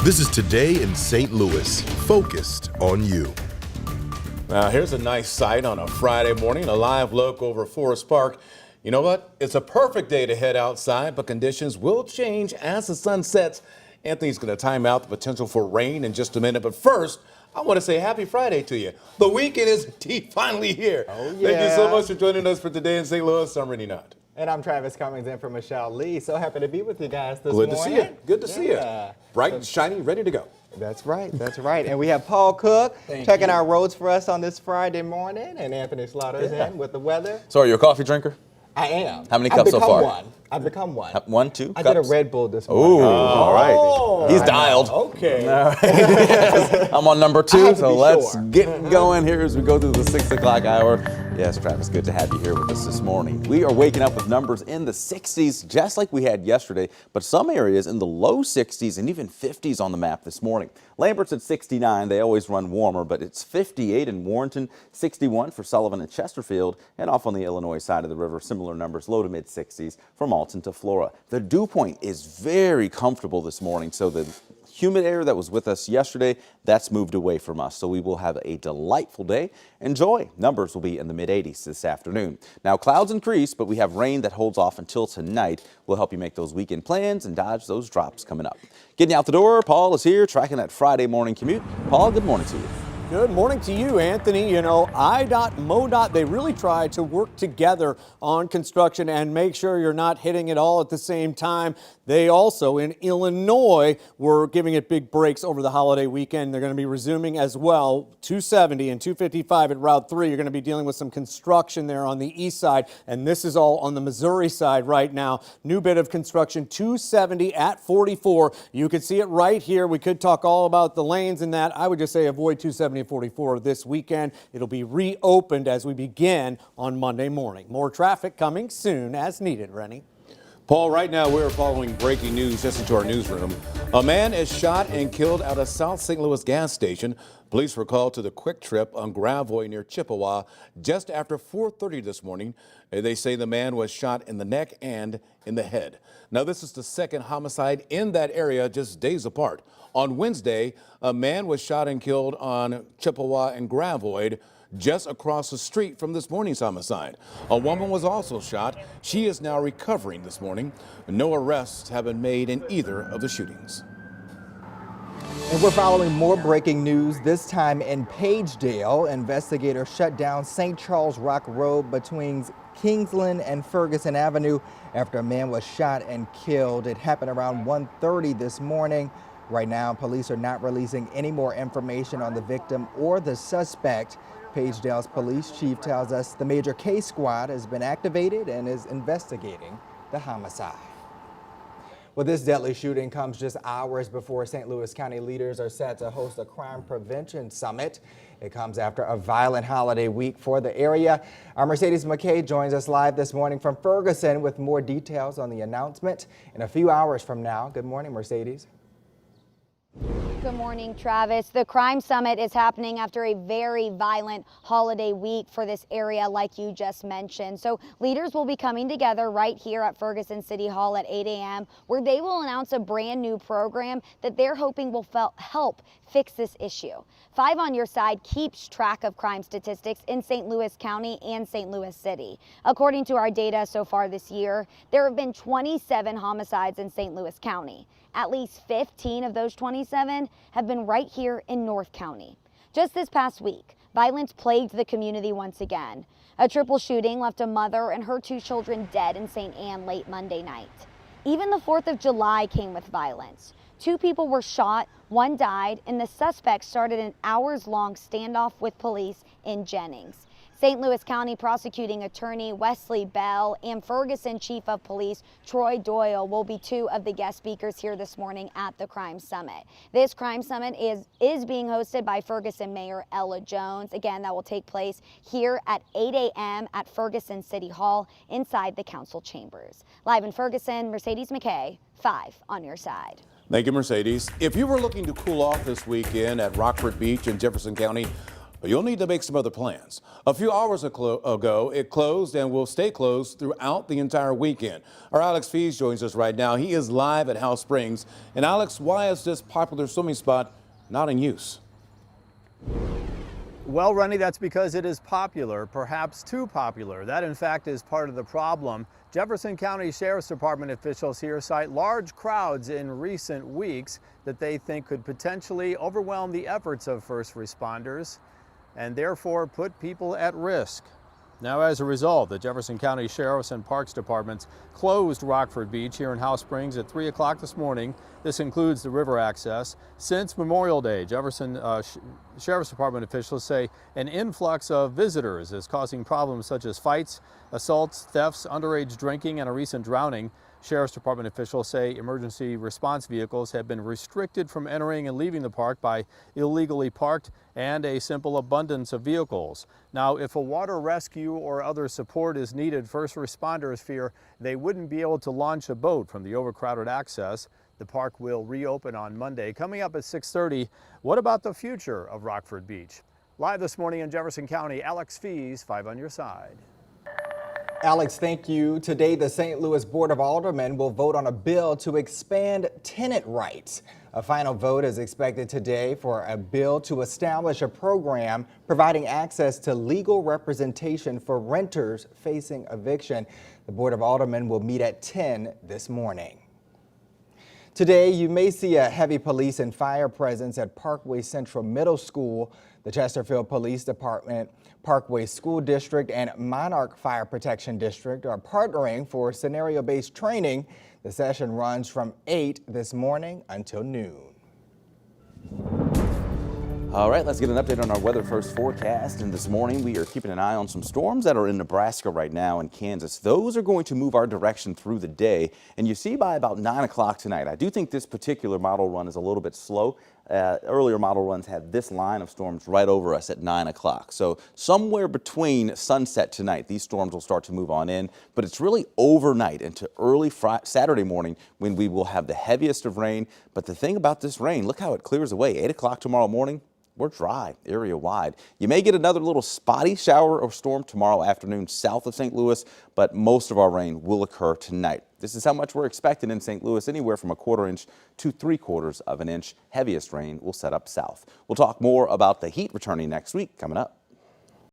This is Today in St. Louis, focused on you. Now, here's a nice sight on a Friday morning, a live look over Forest Park. You know what? It's a perfect day to head outside, but conditions will change as the sun sets. Anthony's going to time out the potential for rain in just a minute. But first, I want to say happy Friday to you. The weekend is finally here. Oh, yeah. Thank you so much for joining us for Today in St. Louis. I'm Rennie Knott. And I'm Travis Cummings in for Michelle Lee. So happy to be with you guys this morning. Good to see you. Good to see you. Bright and shiny, ready to go. That's right. That's right. And we have Paul Cook checking our roads for us on this Friday morning. And Anthony Slaughter's in with the weather. So are you a coffee drinker? I am. How many cups so far? I've become one. One, two I cups? did a Red Bull this morning. Ooh, all right. He's dialed. Okay. I'm on number I 2, have to so be let's sure. get going here as we go through the 6 o'clock hour. Yes, Travis, good to have you here with us this morning. We are waking up with numbers in the 60s, just like we had yesterday, but some areas in the low 60s and even 50s on the map this morning. Lambert's at 69. They always run warmer, but it's 58 in Warrenton, 61 for Sullivan and Chesterfield, and off on the Illinois side of the river, similar numbers, low to mid 60s from Alton to Flora. The dew point is very comfortable this morning, so the humid air that was with us yesterday, that's moved away from us. So we will have a delightful day. Enjoy. Numbers will be in the mid 80s this afternoon. Now clouds increase, but we have rain that holds off until tonight. We'll help you make those weekend plans and dodge those drops coming up. Getting out the door, Paul is here tracking that Friday morning commute. Paul, good morning to you. Good morning to you, Anthony. You know, IDOT, MoDOT, they really try to work together on construction and make sure you're not hitting it all at the same time. They also, in Illinois, were giving it big breaks over the holiday weekend. They're going to be resuming as well. 270 and 255 at Route 3. You're going to be dealing with some construction there on the east side, and this is all on the Missouri side right now. New bit of construction, 270 at 44. You can see it right here. We could talk all about the lanes and that. I would just say avoid 270 and 44 this weekend. It'll be reopened as we begin on Monday morning. More traffic coming soon as needed, Rennie. Paul, right now we're following breaking news just into our newsroom. A man is shot and killed at a South St. Louis gas station. Police were called to the Quick Trip on Gravois near Chippewa just after 4:30 this morning. They say the man was shot in the neck and in the head. Now, this is the second homicide in that area just days apart. On Wednesday, a man was shot and killed on Chippewa and Gravois, just across the street from this morning's homicide. A woman was also shot. She is now recovering this morning. No arrests have been made in either of the shootings. And we're following more breaking news, this time in Pagedale. Investigators shut down St. Charles Rock Road between Kingsland and Ferguson Avenue after a man was shot and killed. It happened around 1:30 this morning. Right now, police are not releasing any more information on the victim or the suspect. Pagedale's police chief tells us the major case squad has been activated and is investigating the homicide. Well, this deadly shooting comes just hours before St. Louis County leaders are set to host a crime prevention summit. It comes after a violent holiday week for the area. Our Mercedes McKay joins us live this morning from Ferguson with more details on the announcement in a few hours from now. Good morning, Mercedes. Good morning, Travis. The Crime Summit is happening after a very violent holiday week for this area, like you just mentioned. So leaders will be coming together right here at Ferguson City Hall at 8 a.m. where they will announce a brand new program that they're hoping will help fix this issue. 5 on Your Side keeps track of crime statistics in St. Louis County and St. Louis City. According to our data so far this year, there have been 27 homicides in St. Louis County. At least 15 of those 27 have been right here in North County. Just this past week, violence plagued the community once again. A triple shooting left a mother and her 2 children dead in St. Anne late Monday night. Even the 4th of July came with violence. 2 people were shot, 1 died, and the suspect started an hours-long standoff with police in Jennings. St. Louis County Prosecuting Attorney Wesley Bell and Ferguson Chief of Police Troy Doyle will be 2 of the guest speakers here this morning at the Crime Summit. This Crime Summit is being hosted by Ferguson Mayor Ella Jones. Again, that will take place here at 8 a.m. at Ferguson City Hall inside the council chambers. Live in Ferguson, Mercedes McKay, 5 on Your Side. Thank you, Mercedes. If you were looking to cool off this weekend at Rockford Beach in Jefferson County, but you'll need to make some other plans. A few hours ago, it closed and will stay closed throughout the entire weekend. Our Alex Fees joins us right now. He is live at House Springs. And Alex, why is this popular swimming spot not in use? Well, Rennie, that's because it is popular, perhaps too popular. That, in fact, is part of the problem. Jefferson County Sheriff's Department officials here cite large crowds in recent weeks that they think could potentially overwhelm the efforts of first responders and therefore put people at risk. Now, as a result, the Jefferson County Sheriff's and Parks Departments closed Rockford Beach here in House Springs at 3 o'clock this morning. This includes the river access. Since Memorial Day, Jefferson Sheriff's Department officials say an influx of visitors is causing problems such as fights, assaults, thefts, underage drinking, and a recent drowning. Sheriff's Department officials say emergency response vehicles have been restricted from entering and leaving the park by illegally parked and a simple abundance of vehicles. Now, if a water rescue or other support is needed, first responders fear they wouldn't be able to launch a boat from the overcrowded access. The park will reopen on Monday. Coming up at 6:30, what about the future of Rockford Beach? Live this morning in Jefferson County, Alex Fees, 5 on your side. Alex, thank you. Today, the St. Louis Board of Aldermen will vote on a bill to expand tenant rights. A final vote is expected today for a bill to establish a program providing access to legal representation for renters facing eviction. The Board of Aldermen will meet at 10 this morning. Today, you may see a heavy police and fire presence at Parkway Central Middle School. The Chesterfield Police Department, Parkway School District, and Monarch Fire Protection District are partnering for scenario-based training. The session runs from 8 this morning until noon. All right, let's get an update on our weather first forecast. And this morning, we are keeping an eye on some storms that are in Nebraska right now and Kansas. Those are going to move our direction through the day. And you see by about 9 o'clock tonight, I do think this particular model run is a little bit slow. Earlier model runs had this line of storms right over us at 9 o'clock. So somewhere between sunset tonight, these storms will start to move on in. But it's really overnight into early Saturday morning when we will have the heaviest of rain. But the thing about this rain, look how it clears away. 8 o'clock tomorrow morning. We're dry, area wide. You may get another little spotty shower or storm tomorrow afternoon south of St. Louis, but most of our rain will occur tonight. This is how much we're expecting in St. Louis, anywhere from 1/4 inch to 3/4 of an inch. Heaviest rain will set up south. We'll talk more about the heat returning next week coming up.